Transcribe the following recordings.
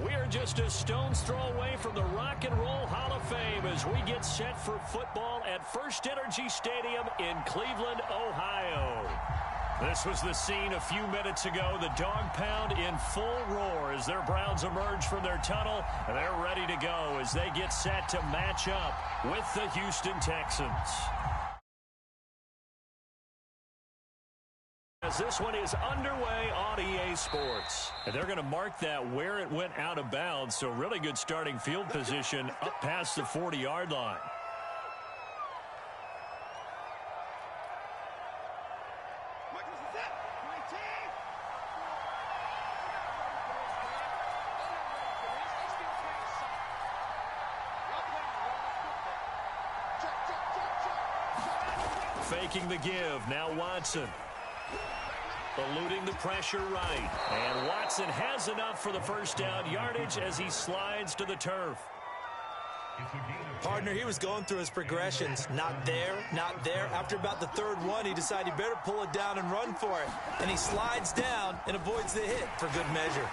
We are just a stone's throw away from the Rock and Roll Hall of Fame as we get set for football at First Energy Stadium in Cleveland, Ohio. This was the scene a few minutes ago. The dog pound in full roar as their Browns emerge from their tunnel. And they're ready to go as they get set to match up with the Houston Texans. As this one is underway on EA Sports. And they're going to mark that where it went out of bounds. So really good starting field position up past the 40-yard line. Faking the give. Now Watson. Eluding the pressure right. And Watson has enough for the first down yardage as he slides to the turf. Partner, he was going through his progressions. Not there, not there. After about the third one, he decided he better pull it down and run for it. And he slides down and avoids the hit for good measure.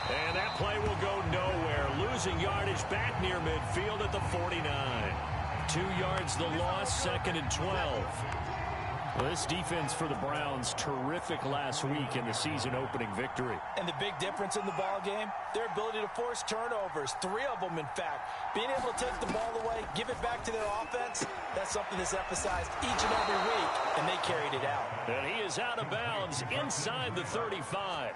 And that play will go nowhere. Losing yardage back near midfield at the 49. 2 yards the loss, 2nd and 12. Well, this defense for the Browns, terrific last week in the season-opening victory. And the big difference in the ball game, their ability to force turnovers, 3 of them, in fact. Being able to take the ball away, give it back to their offense, that's something that's emphasized each and every week, and they carried it out. And he is out of bounds inside the 35.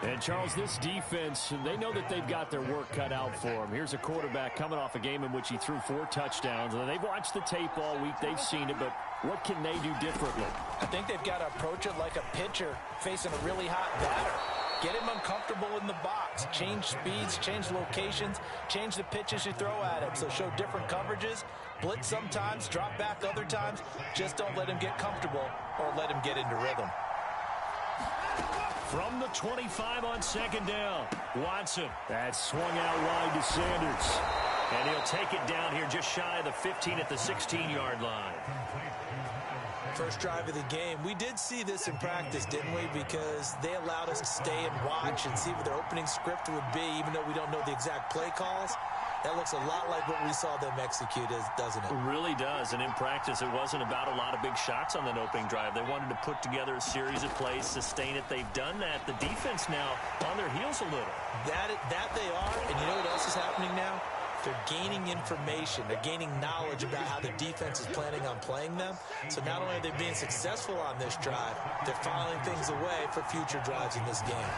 And, Charles, this defense, they know that they've got their work cut out for them. Here's a quarterback coming off a game in which he threw 4 touchdowns. And they've watched the tape all week. They've seen it, but what can they do differently? I think they've got to approach it like a pitcher facing a really hot batter. Get him uncomfortable in the box. Change speeds, change locations, change the pitches you throw at him. So show different coverages. Blitz sometimes, drop back other times. Just don't let him get comfortable or let him get into rhythm. From the 25 on 2nd down, Watson. That swung out wide to Sanders. And he'll take it down here just shy of the 15 at the 16-yard line. First drive of the game. We did see this in practice, didn't we? Because they allowed us to stay and watch and see what their opening script would be, even though we don't know the exact play calls. That looks a lot like what we saw them execute, doesn't it? It really does. And in practice, it wasn't about a lot of big shots on that opening drive. They wanted to put together a series of plays, sustain it. They've done that. The defense now on their heels a little. That they are. And you know what else is happening now? They're gaining information. They're gaining knowledge about how the defense is planning on playing them. So not only are they being successful on this drive, they're filing things away for future drives in this game.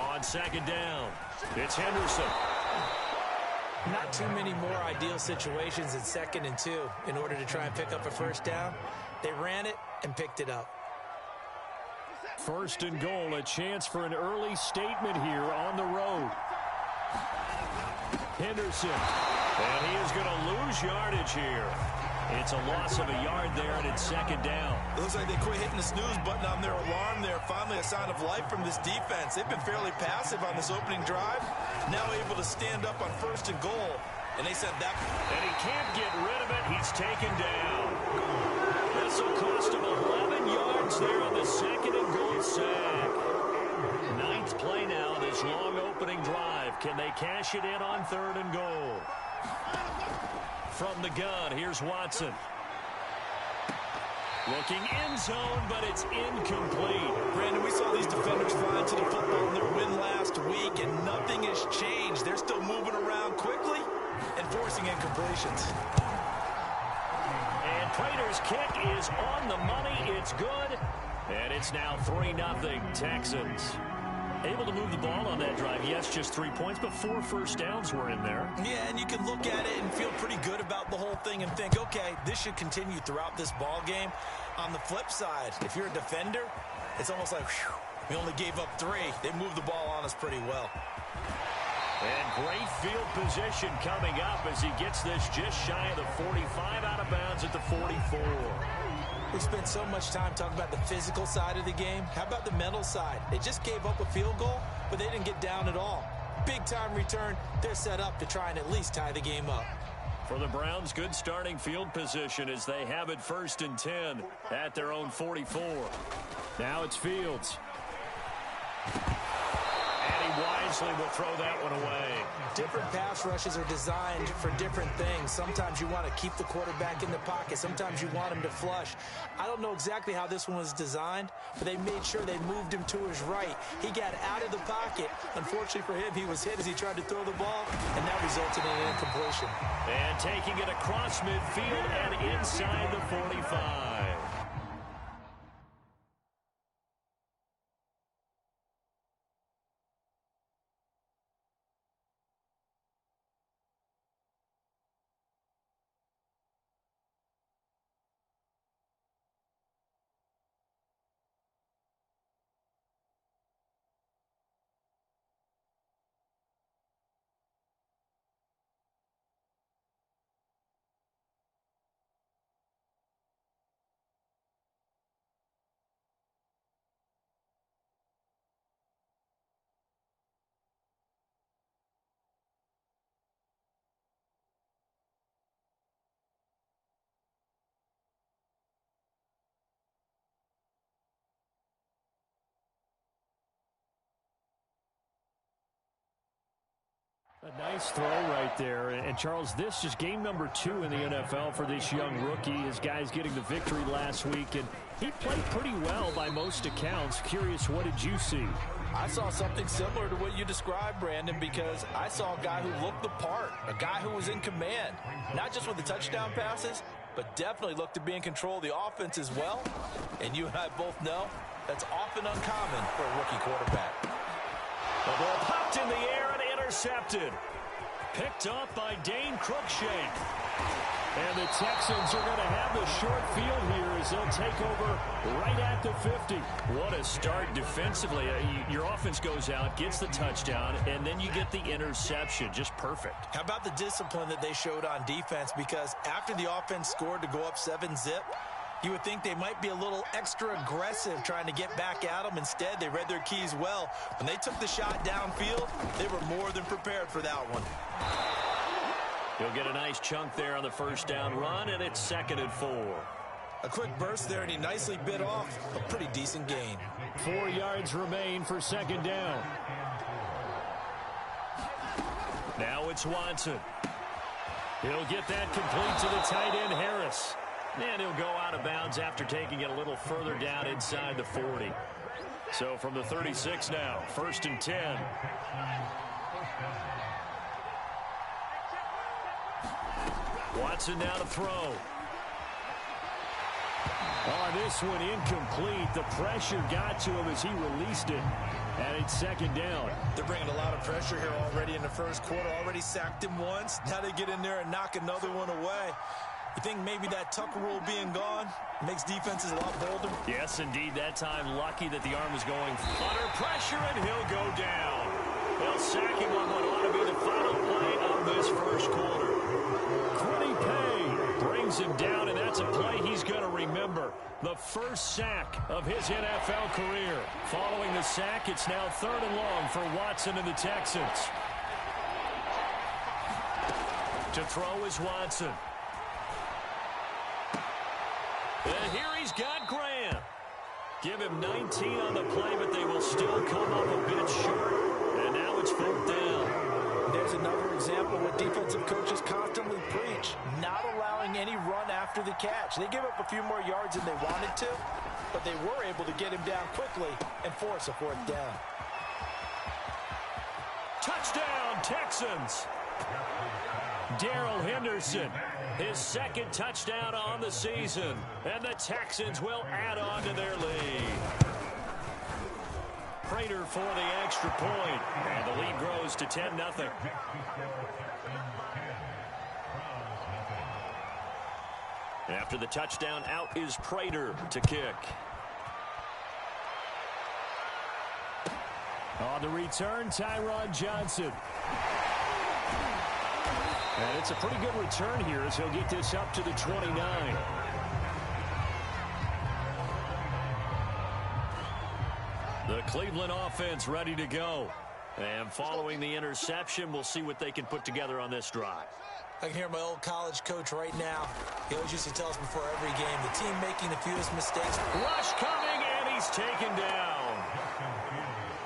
On 2nd down, it's Henderson. Not too many more ideal situations in 2nd and 2 in order to try and pick up a first down. They ran it and picked it up. 1st and goal, a chance for an early statement here on the road. Henderson, and he is going to lose yardage here. It's a loss of a yard there, and it's 2nd down. It looks like they quit hitting the snooze button on their alarm there. Finally a sign of life from this defense. They've been fairly passive on this opening drive. Now able to stand up on 1st and goal. And they said that. And he can't get rid of it. He's taken down. This will cost him 11 yards there on the 2nd and goal sack. 9th play now, this long opening drive. Can they cash it in on 3rd and goal? From the gun, here's Watson. Looking end zone, but it's incomplete. Brandon, we saw these defenders flying to the football in their win last week, and nothing has changed. They're still moving around quickly and forcing incompletions. And Prater's kick is on the money. It's good. And it's now 3-0 Texans. Able to move the ball on that drive. Yes, just 3 points, but 4 first downs were in there. Yeah, and you can look at it and feel pretty good about the whole thing and think, okay, this should continue throughout this ball game. On the flip side, if you're a defender, it's almost like, whew, we only gave up 3. They moved the ball on us pretty well. And great field position coming up as he gets this just shy of the 45, out of bounds at the 44. We spent so much time talking about the physical side of the game. How about the mental side? They just gave up a field goal, but they didn't get down at all. Big-time return. They're set up to try and at least tie the game up. For the Browns, good starting field position as they have it 1st and 10 at their own 44. Now it's Fields. And he Beasley will throw that one away. Different pass rushes are designed for different things. Sometimes you want to keep the quarterback in the pocket. Sometimes you want him to flush. I don't know exactly how this one was designed, but they made sure they moved him to his right. He got out of the pocket. Unfortunately for him, he was hit as he tried to throw the ball, and that resulted in an incompletion. And taking it across midfield and inside the 45. A nice throw right there. And, Charles, this is game number 2 in the NFL for this young rookie. His guys getting the victory last week, and he played pretty well by most accounts. Curious, what did you see? I saw something similar to what you described, Brandon, because I saw a guy who looked the part, a guy who was in command, not just with the touchdown passes, but definitely looked to be in control of the offense as well. And you and I both know that's often uncommon for a rookie quarterback. The ball popped in the air and intercepted. Picked up by Dane Cruikshank. And the Texans are going to have the short field here as they'll take over right at the 50. What a start defensively. Your offense goes out, gets the touchdown, and then you get the interception. Just perfect. How about the discipline that they showed on defense? Because after the offense scored to go up 7-zip, you would think they might be a little extra aggressive trying to get back at them. Instead, they read their keys well. When they took the shot downfield, they were more than prepared for that one. He'll get a nice chunk there on the first down run, and it's 2nd and 4. A quick burst there, and he nicely bit off a pretty decent gain. 4 yards remain for 2nd down. Now it's Watson. He'll get that complete to the tight end, Harris. And he'll go out of bounds after taking it a little further down inside the 40. So from the 36 now, 1st and 10. Watson now to throw. Oh, this one incomplete. The pressure got to him as he released it. And it's 2nd down. They're bringing a lot of pressure here already in the first quarter. Already sacked him once. Now they get in there and knock another one away. You think maybe that Tucker rule being gone makes defenses a lot bolder? Yes, indeed. That time, lucky that the arm was going under pressure, and he'll go down. They'll sack him on what ought to be the final play of this first quarter. Quiddy Pay brings him down, and that's a play he's going to remember. The first sack of his NFL career. Following the sack, it's now 3rd and long for Watson and the Texans. To throw is Watson. And here he's got Graham. Give him 19 on the play, but they will still come up a bit short. And now it's 4th down. There's another example of what defensive coaches constantly preach, not allowing any run after the catch. They give up a few more yards than they wanted to, but they were able to get him down quickly and force a 4th down. Touchdown, Texans. Darrell Henderson, his 2nd touchdown on the season. And the Texans will add on to their lead. Prater for the extra point. And the lead grows to 10-0. After the touchdown, out is Prater to kick. On the return, Tyron Johnson. And it's a pretty good return here as he'll get this up to the 29. The Cleveland offense ready to go. And following the interception, we'll see what they can put together on this drive. I can hear my old college coach right now. He always used to tell us before every game, the team making the fewest mistakes. Rush coming, and he's taken down.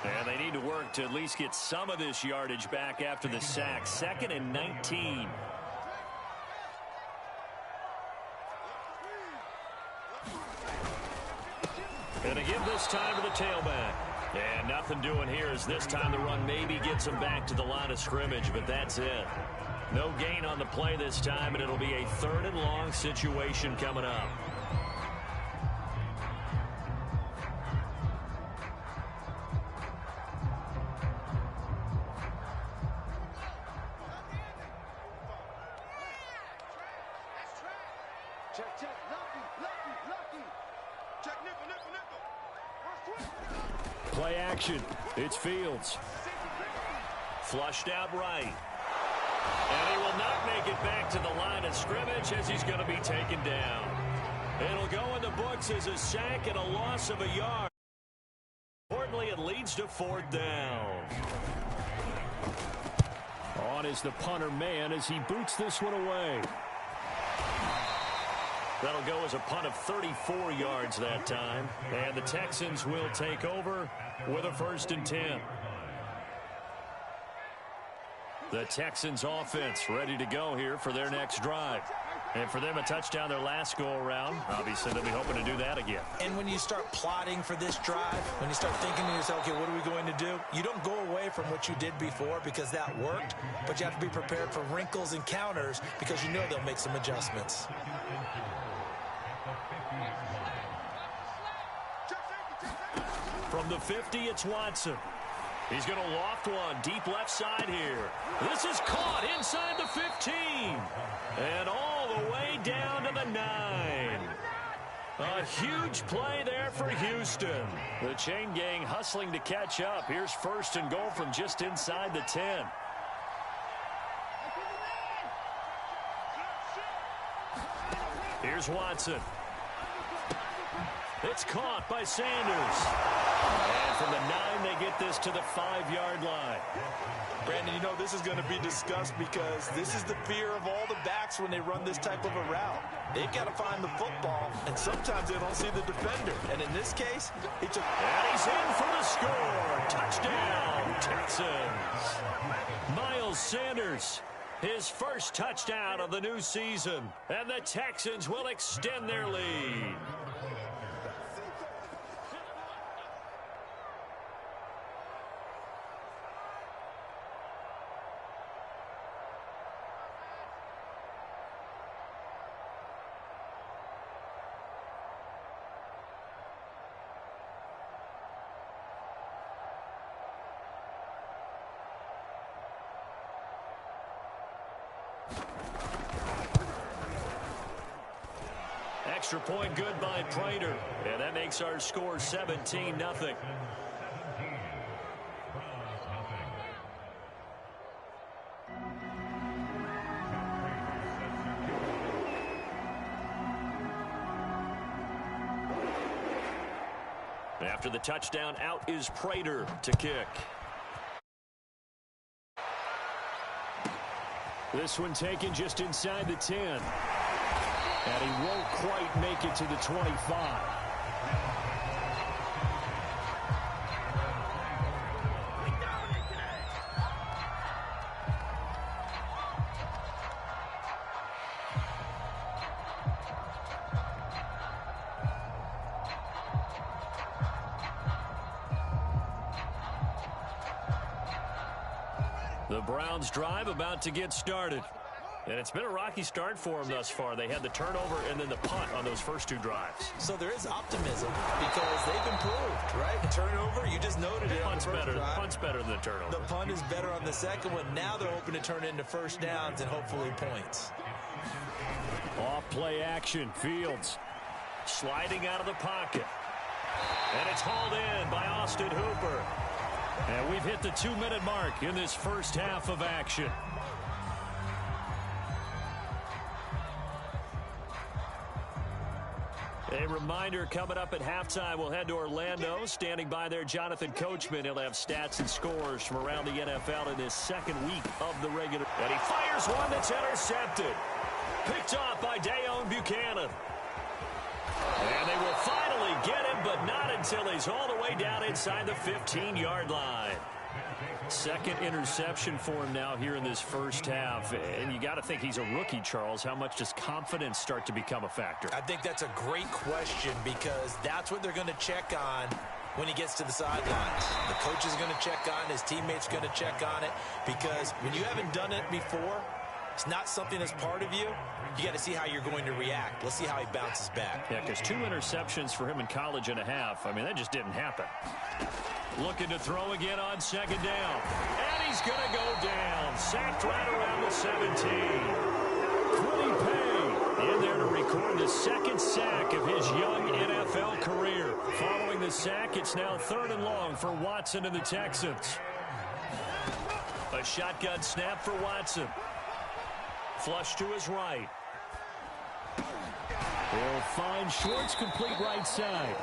And they need to work to at least get some of this yardage back after the sack. 2nd and 19. And a give this time to the tailback. And nothing doing here as this time the run maybe gets him back to the line of scrimmage, but that's it. No gain on the play this time, and it'll be a 3rd and long situation coming up. Play action. It's Fields. Flushed out right. And he will not make it back to the line of scrimmage as he's going to be taken down. It'll go in the books as a sack and a loss of a yard. Importantly, it leads to 4th down. On is the punter man as he boots this one away. That'll go as a punt of 34 yards that time. And the Texans will take over with a 1st and 10. The Texans offense ready to go here for their next drive. And for them, a touchdown their last go-around. Obviously, they'll be hoping to do that again. And when you start plotting for this drive, when you start thinking to yourself, okay, what are we going to do? You don't go away from what you did before because that worked, but you have to be prepared for wrinkles and counters because you know they'll make some adjustments. From the 50, it's Watson. He's going to loft one deep left side here. This is caught inside the 15. And all the way down to the 9. A huge play there for Houston. The chain gang hustling to catch up. Here's 1st and goal from just inside the 10. Here's Watson. It's caught by Sanders. And from the 9, they get this to the 5-yard line. Brandon, you know this is going to be discussed because this is the fear of all the backs when they run this type of a route. They've got to find the football, and sometimes they don't see the defender. And in this case, it's a... And he's in for the score. Touchdown, Texans. Miles Sanders, his first touchdown of the new season. And the Texans will extend their lead. Extra point good by Prater. And that makes our score 17-0. After the touchdown, out is Prater to kick. This one taken just inside the 10. And he won't quite make it to the 25. The Browns drive about to get started. And it's been a rocky start for them thus far. They had the turnover and then the punt on those first 2 drives. So there is optimism because they've improved, right? The turnover, you just noted it. Punt's better than the turnover. The punt is better on the second one. Now they're hoping to turn it into 1st downs and hopefully points. Off play action. Fields sliding out of the pocket. And it's hauled in by Austin Hooper. And we've hit the 2-minute mark in this first half of action. A reminder, coming up at halftime, we'll head to Orlando. Standing by there, Jonathan Coachman. He'll have stats and scores from around the NFL in his 2nd week of the regular. And he fires one that's intercepted. Picked off by Dayon Buchanan. And they will finally get him, but not until he's all the way down inside the 15-yard line. Second interception for him now here in this first half. And you got to think he's a rookie, Charles. How much does confidence start to become a factor? I think that's a great question because that's what they're going to check on when he gets to the sidelines. The coach is going to check on it. His teammates are going to check on it because when you haven't done it before, it's not something that's part of you. You got to see how you're going to react. Let's see how he bounces back. Yeah, because 2 interceptions for him in college and a half. I mean, that just didn't happen. Looking to throw again on second down. And he's going to go down. Sacked right around the 17. Quiddy Pay in there to record the second sack of his young NFL career. Following the sack, it's now 3rd and long for Watson and the Texans. A shotgun snap for Watson. Flush to his right. He'll find Schwartz complete right side.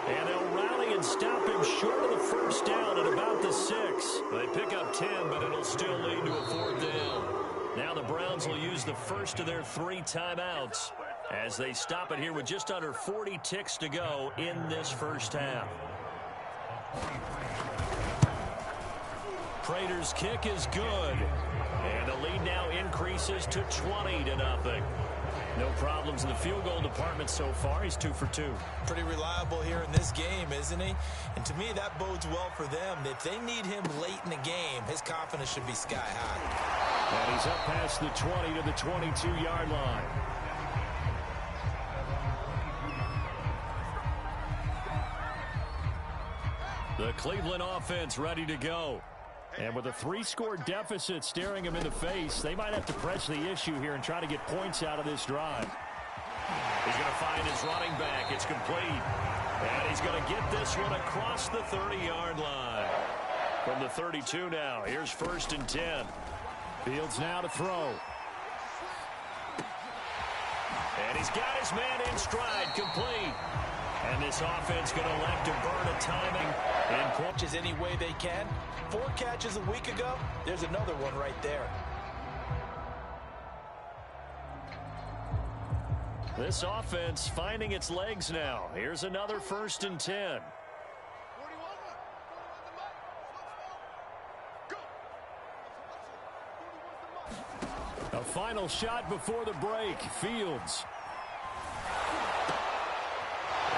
And they'll rally and stop him short of the first down at about the 6. They pick up 10, but it'll still lead to a 4th down. Now the Browns will use the first of their 3 timeouts as they stop it here with just under 40 ticks to go in this first half. Prater's kick is good. And the lead now increases to 20-0. No problems in the field goal department so far. He's 2 for 2. Pretty reliable here in this game, isn't he? And to me, that bodes well for them. If they need him late in the game, his confidence should be sky high. And he's up past the 20 to the 22-yard line. The Cleveland offense ready to go. And with a 3-score deficit staring him in the face, they might have to press the issue here and try to get points out of this drive. He's going to find his running back. It's complete. And he's going to get this one across the 30-yard line. From the 32 now, here's 1st and 10. Fields now to throw. And he's got his man in stride, complete. And this offense going to elect to burn a timing. And catches any way they can. 4 catches a week ago. There's another one right there. This offense finding its legs now. Here's another 1st and 10. A final shot before the break. Fields.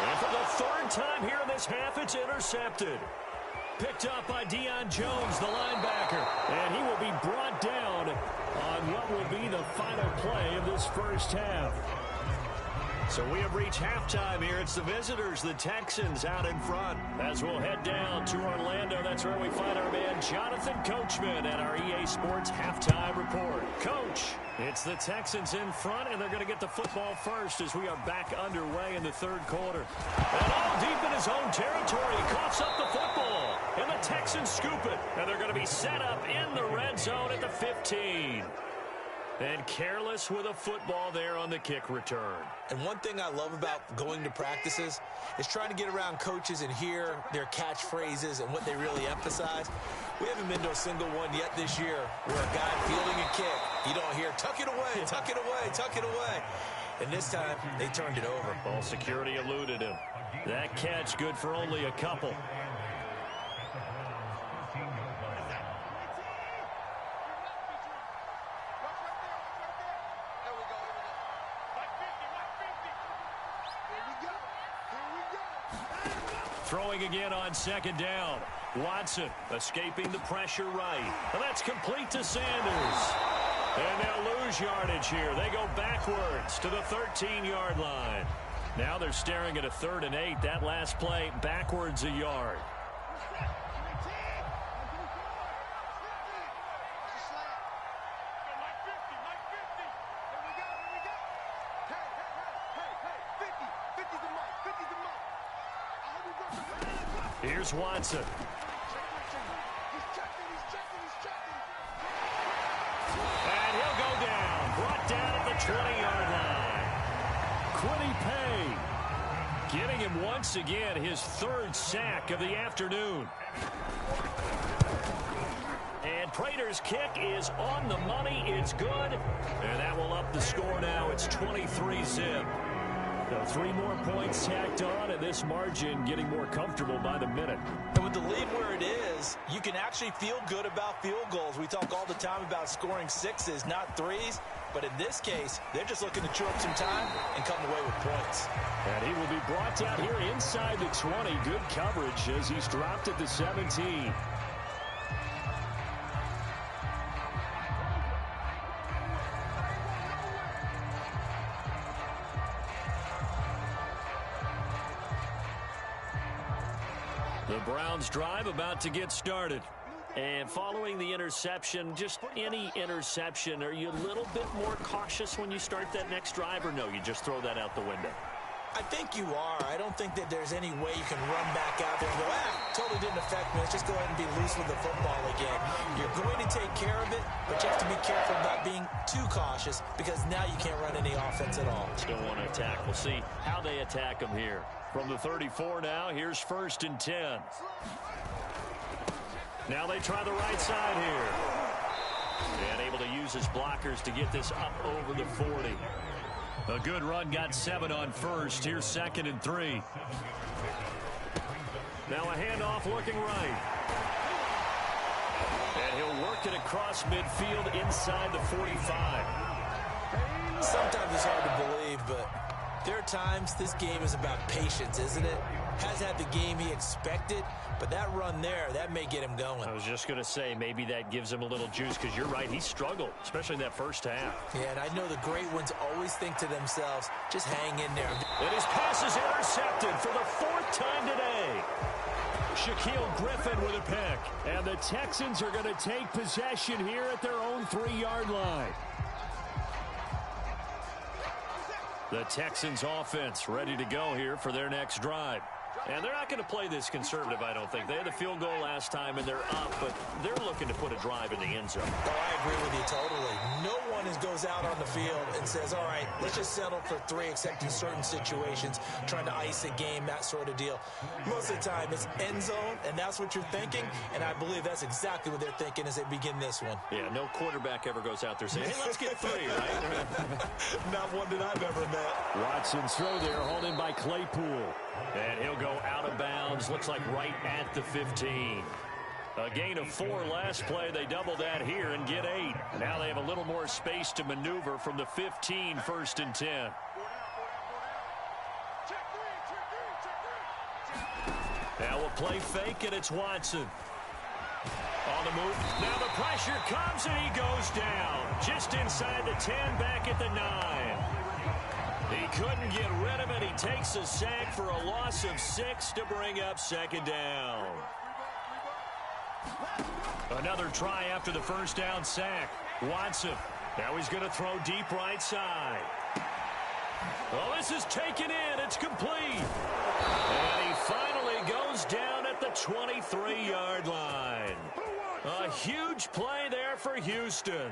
And for the 3rd time here in this half, it's intercepted. Picked up by Deion Jones, the linebacker. And he will be brought down on what will be the final play of this first half. So we have reached halftime here. It's the visitors, the Texans, out in front. As we'll head down to Orlando, that's where we find our man Jonathan Coachman at our EA Sports Halftime Report. Coach, it's the Texans in front, and they're going to get the football first as we are back underway in the 3rd quarter. And all deep in his own territory, he coughs up the football. And the Texans scoop it. And they're going to be set up in the red zone at the 15. And careless with a football there on the kick return. And one thing I love about going to practices is trying to get around coaches and hear their catchphrases and what they really emphasize. We haven't been to a single one yet this year where a guy fielding a kick, you don't hear, tuck it away, tuck it away, tuck it away. And this time, they turned it over. Ball security eluded him. That catch good for only a couple. Throwing again on 2nd down. Watson escaping the pressure right. And that's complete to Sanders. And they'll lose yardage here. They go backwards to the 13-yard line. Now they're staring at a 3rd and 8. That last play backwards a yard. Here's Watson. And he'll go down. Brought down at the 20-yard line. Quiddy Pay getting him once again his 3rd sack of the afternoon. And Prater's kick is on the money. It's good. And that will up the score now. It's 23-zip. So 3 more points tacked on, and this margin getting more comfortable by the minute. And with the lead where it is, you can actually feel good about field goals. We talk all the time about scoring 6s, not 3s. But in this case, they're just looking to chew up some time and come away with points. And he will be brought down here inside the 20. Good coverage as he's dropped at the 17. The Browns drive about to get started. And following the interception, just any interception, are you a little bit more cautious when you start that next drive, or no, you just throw that out the window? I think you are. I don't think that there's any way you can run back out there and go, totally didn't affect me. Let's just go ahead and be loose with the football again. You're going to take care of it, but you have to be careful about being too cautious because now you can't run any offense at all. Still want to attack. We'll see how they attack them here. From the 34 now, here's 1st and 10. Now they try the right side here. And able to use his blockers to get this up over the 40. A good run, got 7 on 1st. Here's 2nd and 3. Now a handoff looking right. And he'll work it across midfield inside the 45. Sometimes it's hard to believe, but there are times this game is about patience, isn't it? Has had the game he expected, but that run there, that may get him going. I was just going to say, maybe that gives him a little juice, because you're right, he struggled, especially in that first half. Yeah, and I know the great ones always think to themselves, just hang in there. And his pass is intercepted for the 4th time today. Shaquille Griffin with a pick. And the Texans are going to take possession here at their own 3-yard line. The Texans offense ready to go here for their next drive. And they're not going to play this conservative, I don't think. They had the field goal last time, and they're up, but they're looking to put a drive in the end zone. Oh, I agree with you totally. No one goes out on the field and says, all right, let's just settle for 3, except in certain situations, trying to ice a game, that sort of deal. Most of the time, it's end zone, and that's what you're thinking, and I believe that's exactly what they're thinking as they begin this one. Yeah, no quarterback ever goes out there saying, hey, let's get 3, right? Not one that I've ever met. Watson's throw there, hauled in by Claypool. And he'll go out of bounds, looks like right at the 15. A gain of 4 last play. They double that here and get 8. Now they have a little more space to maneuver from the 15, 1st and 10. Now we'll play fake, and it's Watson. On the move. Now the pressure comes, and he goes down. Just inside the 10, back at the 9. He couldn't get rid of it. He takes a sack for a loss of 6 to bring up 2nd down. Another try after the 1st down sack. Watson. Now he's going to throw deep right side. Oh, this is taken in. It's complete. And he finally goes down at the 23-yard line. A huge play there for Houston.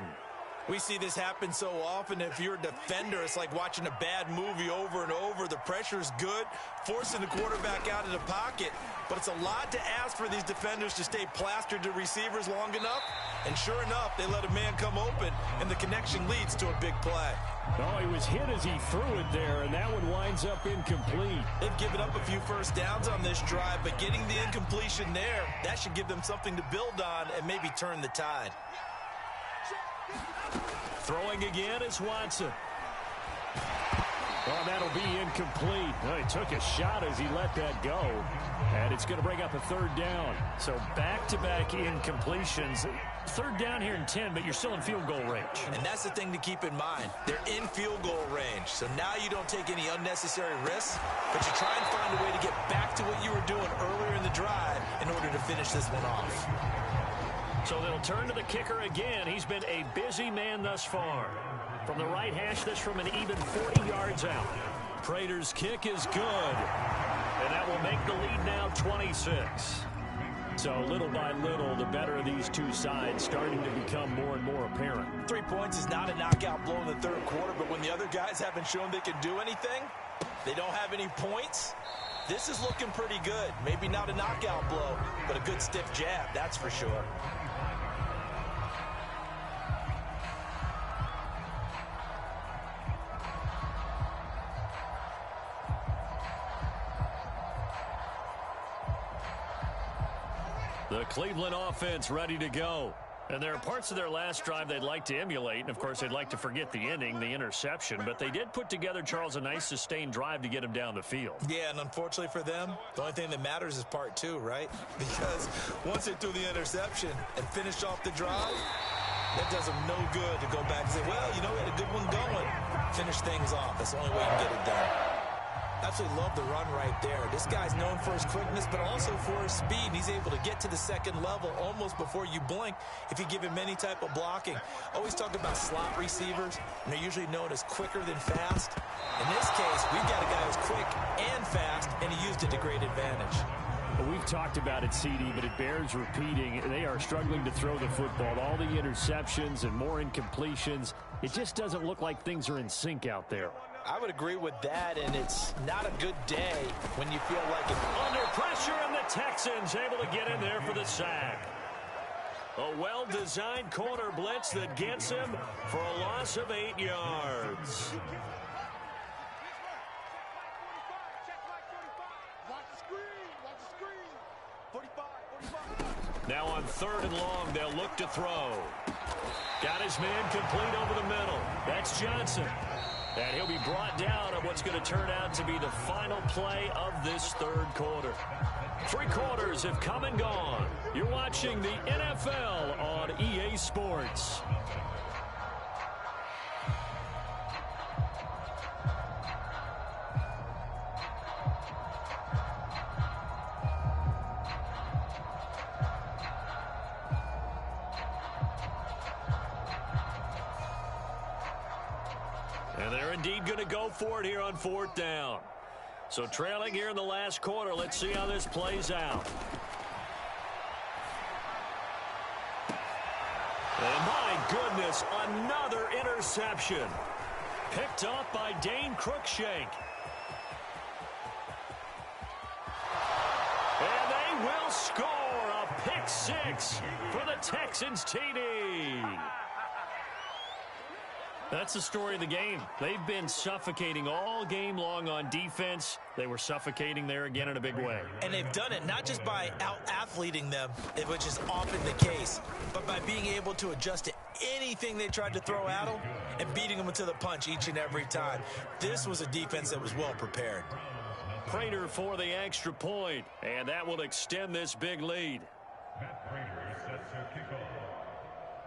We see this happen so often. If you're a defender, it's like watching a bad movie over and over. The pressure is good, forcing the quarterback out of the pocket. But it's a lot to ask for these defenders to stay plastered to receivers long enough. And sure enough, they let a man come open, and the connection leads to a big play. Oh, he was hit as he threw it there, and that one winds up incomplete. They've given up a few first downs on this drive, but getting the incompletion there, that should give them something to build on and maybe turn the tide. Throwing again is Watson. Oh, that'll be incomplete. Oh, he took a shot as he let that go. And it's going to bring up a 3rd down. So back-to-back incompletions. 3rd down here in 10, but you're still in field goal range. And that's the thing to keep in mind. They're in field goal range. So now you don't take any unnecessary risks, but you try and find a way to get back to what you were doing earlier in the drive in order to finish this one off. So they'll turn to the kicker again. He's been a busy man thus far. From the right hash, this from an even 40 yards out. Prater's kick is good. And that will make the lead now 26. So little by little, the better of these two sides starting to become more and more apparent. 3 points is not a knockout blow in the 3rd quarter, but when the other guys haven't shown they can do anything, they don't have any points, this is looking pretty good. Maybe not a knockout blow, but a good stiff jab, that's for sure. The Cleveland offense ready to go. And there are parts of their last drive they'd like to emulate. And, of course, they'd like to forget the ending, the interception. But they did put together, Charles, a nice sustained drive to get him down the field. Yeah, and unfortunately for them, the only thing that matters is part two, right? Because once they threw the interception and finished off the drive, that does them no good to go back and say, well, you know, we had a good one going. Finish things off. That's the only way you can get it done. Absolutely love the run right there. This guy's known for his quickness, but also for his speed. He's able to get to the second level almost before you blink if you give him any type of blocking. Always talk about slot receivers, and they're usually known as quicker than fast. In this case, we've got a guy who's quick and fast, and he used it to great advantage. Well, we've talked about it, CD, but it bears repeating. They are struggling to throw the football. All the interceptions and more incompletions. It just doesn't look like things are in sync out there. I would agree with that, and it's not a good day when you feel like it. Under pressure, and the Texans able to get in there for the sack. A well-designed corner blitz that gets him for a loss of 8 yards. Now on 3rd and long, they'll look to throw. Got his man complete over the middle. That's Johnson. And he'll be brought down on what's going to turn out to be the final play of this 3rd quarter. 3 quarters have come and gone. You're watching the NFL on EA Sports. And they're indeed going to go for it here on 4th down. So trailing here in the last quarter. Let's see how this plays out. And my goodness, another interception. Picked off by Dane Cruikshank. And they will score a pick 6 for the Texans TD. That's the story of the game. They've been suffocating all game long on defense. They were suffocating there again in a big way. And they've done it not just by out-athleting them, which is often the case, but by being able to adjust to anything they tried to throw at them and beating them to the punch each and every time. This was a defense that was well prepared. Prater for the extra point, and that will extend this big lead.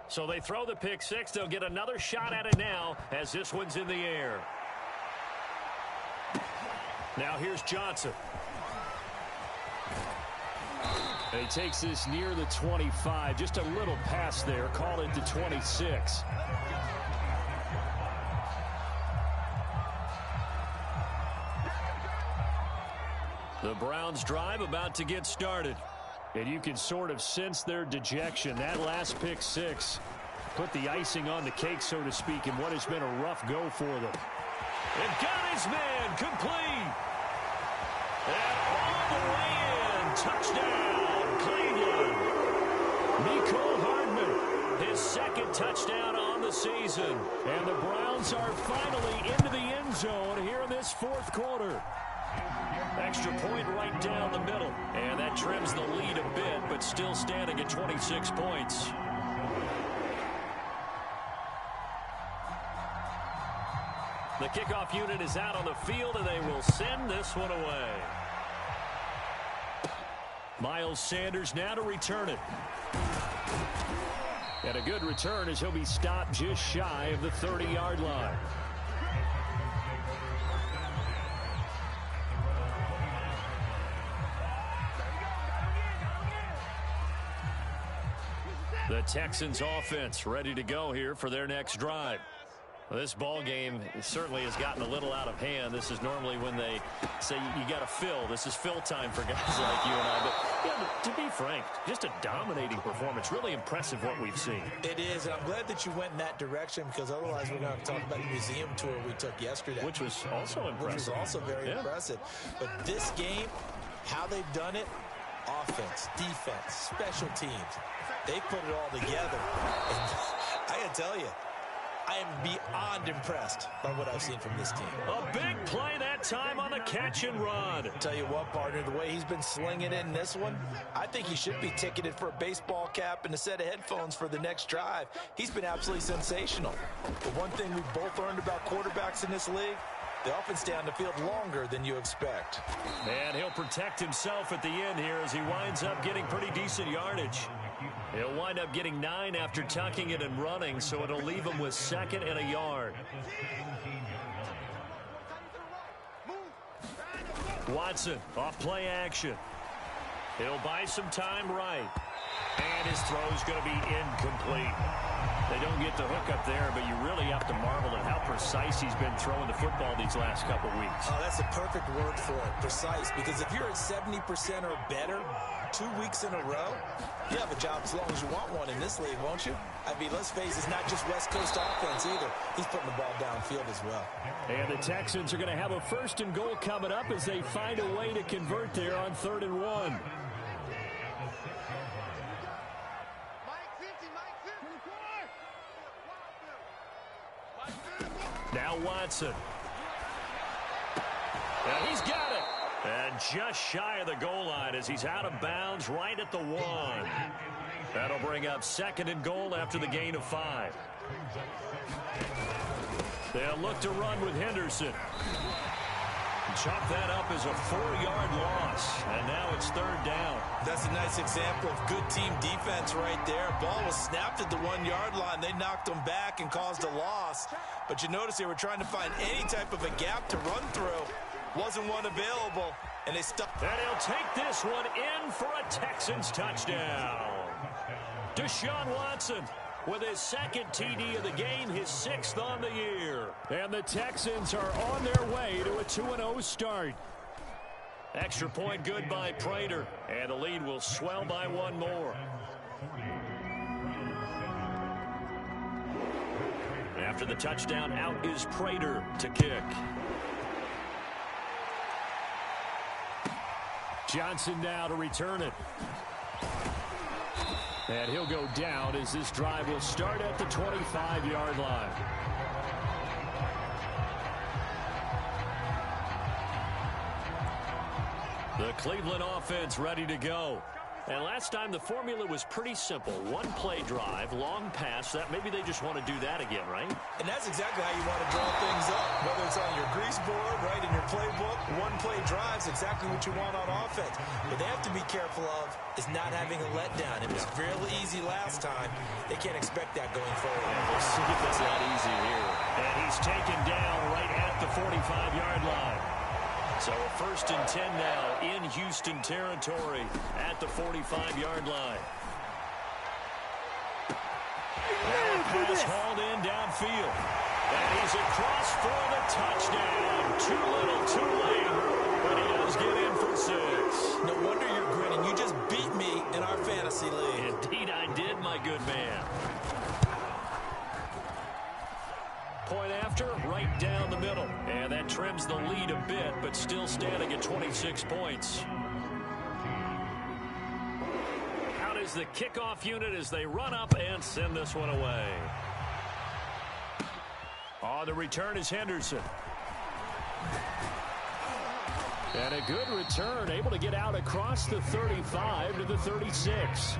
So they throw the pick 6. They'll get another shot at it now as this one's in the air. Now here's Johnson. And he takes this near the 25. Just a little pass there. Call it to 26. The Browns drive about to get started. And you can sort of sense their dejection. That last pick 6 put the icing on the cake, so to speak, in what has been a rough go for them. And got his man complete. And all the way in. Touchdown, Cleveland. Mecole Hardman, his 2nd touchdown on the season. And the Browns are finally into the end zone here in this 4th quarter. Extra point right down the middle. And that trims the lead a bit, but still standing at 26 points. The kickoff unit is out on the field, and they will send this one away. Miles Sanders now to return it. And a good return as he'll be stopped just shy of the 30-yard line. The Texans offense ready to go here for their next drive. Well, this ball game certainly has gotten a little out of hand. This is normally when they say you got to fill. This is fill time for guys like you and I. But yeah, to be frank, just a dominating performance. Really impressive what we've seen. It is, and I'm glad that you went in that direction, because otherwise we're going to talk about the museum tour we took yesterday. Which was also impressive. Which was also very impressive. But this game, how they've done it, offense, defense, special teams, they put it all together. And I got to tell you, I am beyond impressed by what I've seen from this team. A big play that time on the catch and run. Tell you what, partner, the way he's been slinging it in this one, I think he should be ticketed for a baseball cap and a set of headphones for the next drive. He's been absolutely sensational. The one thing we've both learned about quarterbacks in this league, they often stay on the field longer than you expect. And he'll protect himself at the end here as he winds up getting pretty decent yardage. He'll wind up getting 9 after tucking it and running, so it'll leave him with 2nd and a yard. Watson, off play action. He'll buy some time right. And his throw's going to be incomplete. They don't get the hook up there, but you really have to marvel at how precise he's been throwing the football these last couple weeks. Oh, that's a perfect word for it, precise, because if you're at 70% or better 2 weeks in a row, you have a job as long as you want one in this league, won't you? I mean, let's face it, it's not just West Coast offense either. He's putting the ball downfield as well. And the Texans are going to have a 1st and goal coming up as they find a way to convert there on 3rd and 1. Now Watson. And he's got it. And just shy of the goal line as he's out of bounds right at the 1. That'll bring up 2nd and goal after the gain of 5. They'll look to run with Henderson. Chop that up as a 4-yard loss. And now it's 3rd down. That's a nice example of good team defense right there. Ball was snapped at the 1-yard line. They knocked them back and caused a loss. But you notice they were trying to find any type of a gap to run through. Wasn't one available, and they stopped. And he'll take this one in for a Texans touchdown. Deshaun Watson with his 2nd TD of the game, his 6th on the year. And the Texans are on their way to a 2-0 start. Extra point good by Prater, and the lead will swell by 1 more. After the touchdown, out is Prater to kick. Johnson now to return it. And he'll go down as this drive will start at the 25-yard line. The Cleveland offense ready to go. And last time the formula was pretty simple. 1-play drive, long pass. That maybe they just want to do that again, right? And that's exactly how you want to draw things up. Whether it's on your grease board, right in your playbook, 1-play drives, exactly what you want on offense. What they have to be careful of is not having a letdown. It was fairly easy last time. They can't expect that going forward. Yeah, we'll see if it's not easy here. And he's taken down right at the 45-yard line. So a 1st and 10 now in Houston territory at the 45-yard line. Now a pass hauled in downfield. And he's across for the touchdown. Too little, too late. But he does get in for 6. No wonder you're grinning. You just beat me in our fantasy league. Indeed I did, my good man. Point after, right down the middle. And that trims the lead a bit, but still standing at 26 points. Out is the kickoff unit as they run up and send this one away. On the return is Henderson. And a good return, able to get out across the 35 to the 36.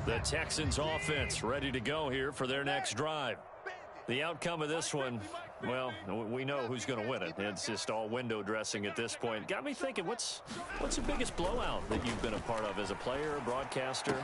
The Texans offense ready to go here for their next drive. The outcome of this one, well, we know who's going to win it. It's just all window dressing at this point. Got me thinking, what's the biggest blowout that you've been a part of as a player, broadcaster?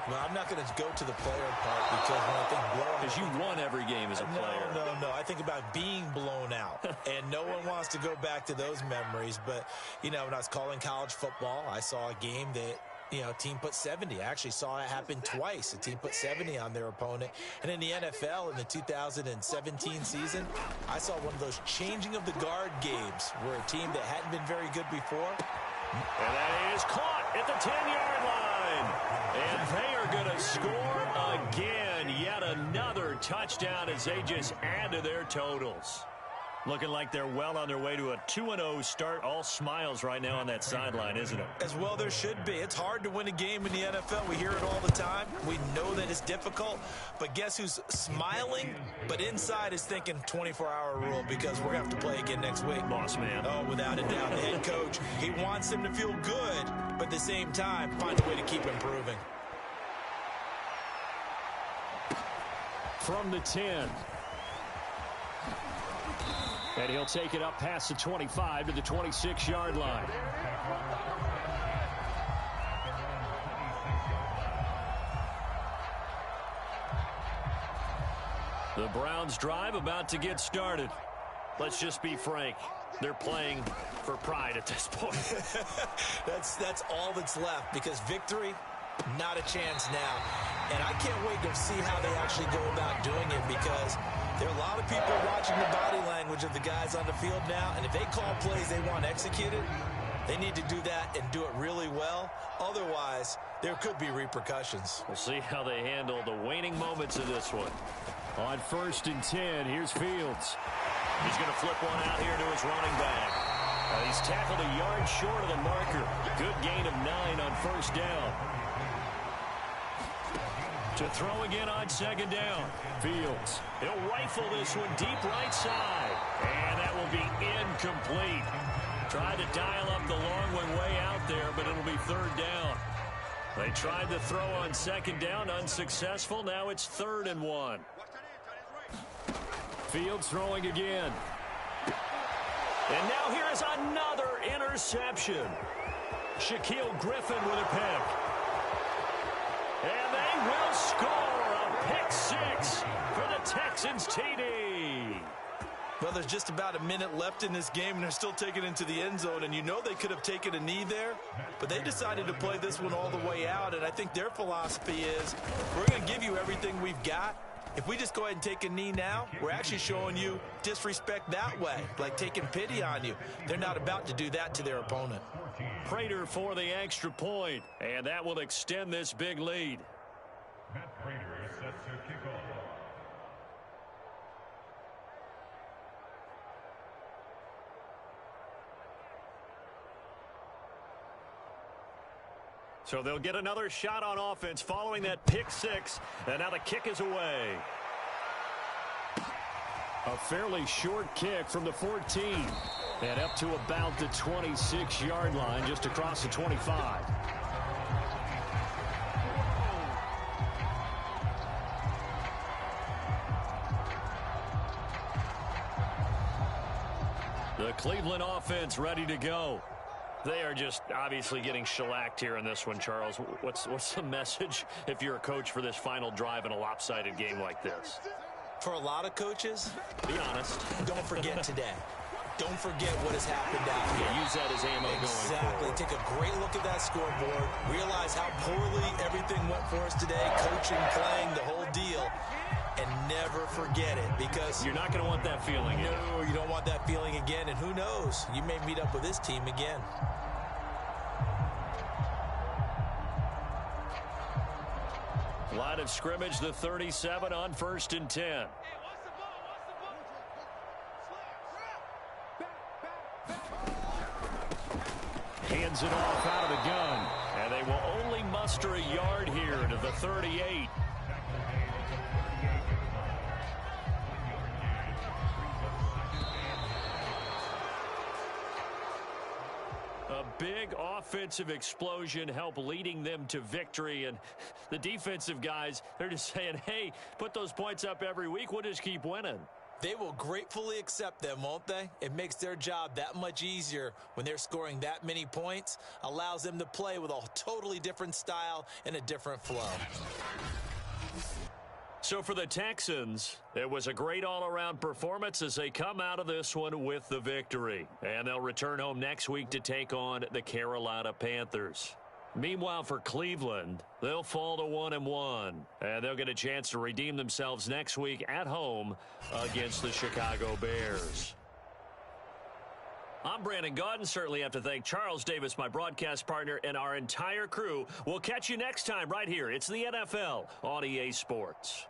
Well, I'm not going to go to the player part because when I think blowout... Because you won every game as a player. No. I think about being blown out. And no one wants to go back to those memories. But, you know, when I was calling college football, I saw a game that... You know, team put 70. I actually saw it happen twice. A team put 70 on their opponent. And in the NFL, in the 2017 season, I saw one of those changing of the guard games where a team that hadn't been very good before And that is caught at the 10-yard line. And they are going to score again. Yet another touchdown as they just add to their totals. Looking like they're well on their way to a 2-0 start. All smiles right now on that sideline, isn't it? As well there should be. It's hard to win a game in the NFL. We hear it all the time. We know that it's difficult. But guess who's smiling? But inside is thinking 24-hour rule because we're going to have to play again next week. Boss man. Oh, without a doubt. The head coach, he wants them to feel good, but at the same time, find a way to keep improving. From the 10. And he'll take it up past the 25 to the 26-yard line. The Browns drive about to get started. Let's just be frank. They're playing for pride at this point. That's all that's left because victory, not a chance now. And I can't wait to see how they actually go about doing it because there are a lot of people watching the body language of the guys on the field now, and if they call plays they want executed, they need to do that and do it really well. Otherwise, there could be repercussions. We'll see how they handle the waning moments of this one. On 1st and 10, here's Fields. He's going to flip one out here to his running back. He's tackled a yard short of the marker. Good gain of 9 on 1st down. To throw again on 2nd down. Fields. He'll rifle this one deep right side. And that will be incomplete. Tried to dial up the long one way out there, but it'll be 3rd down. They tried to throw on 2nd down, unsuccessful. Now it's 3rd and 1. Fields throwing again. And now here is another interception. Shaquille Griffin with a pick. And they will score a pick 6 for the Texans TD. Well, there's just about a minute left in this game, and they're still taking it into the end zone. And you know they could have taken a knee there, but they decided to play this one all the way out. And I think their philosophy is, we're going to give you everything we've got. If we just go ahead and take a knee now, we're actually showing you disrespect that way, like taking pity on you. They're not about to do that to their opponent. Prater for the extra point, and that will extend this big lead. Matt Prater sets to kick off. So they'll get another shot on offense following that pick 6, and now the kick is away. A fairly short kick from the 14, and up to about the 26-yard line, just across the 25. The Cleveland offense ready to go. They are just obviously getting shellacked here in this one, Charles. What's the message if you're a coach for this final drive in a lopsided game like this? For a lot of coaches, be honest. Don't forget today. Don't forget what has happened out here. Use that as ammo going Exactly. forward. Take a great look at that scoreboard. Realize how poorly everything went for us today. Coaching, playing, the whole deal. And never forget it because you're not going to want that feeling. No, you don't want that feeling again. And who knows? You may meet up with this team again. Line of scrimmage, the 37 on 1st and 10. Hands it off out of the gun. And they will only muster a yard here to the 38. A big offensive explosion helped leading them to victory. And the defensive guys, they're just saying, hey, put those points up every week. We'll just keep winning. They will gratefully accept them, won't they? It makes their job that much easier when they're scoring that many points. Allows them to play with a totally different style and a different flow. So for the Texans, it was a great all-around performance as they come out of this one with the victory. And they'll return home next week to take on the Carolina Panthers. Meanwhile, for Cleveland, they'll fall to 1-1, and they'll get a chance to redeem themselves next week at home against the Chicago Bears. I'm Brandon God, and certainly have to thank Charles Davis, my broadcast partner, and our entire crew. We'll catch you next time right here. It's the NFL on EA Sports.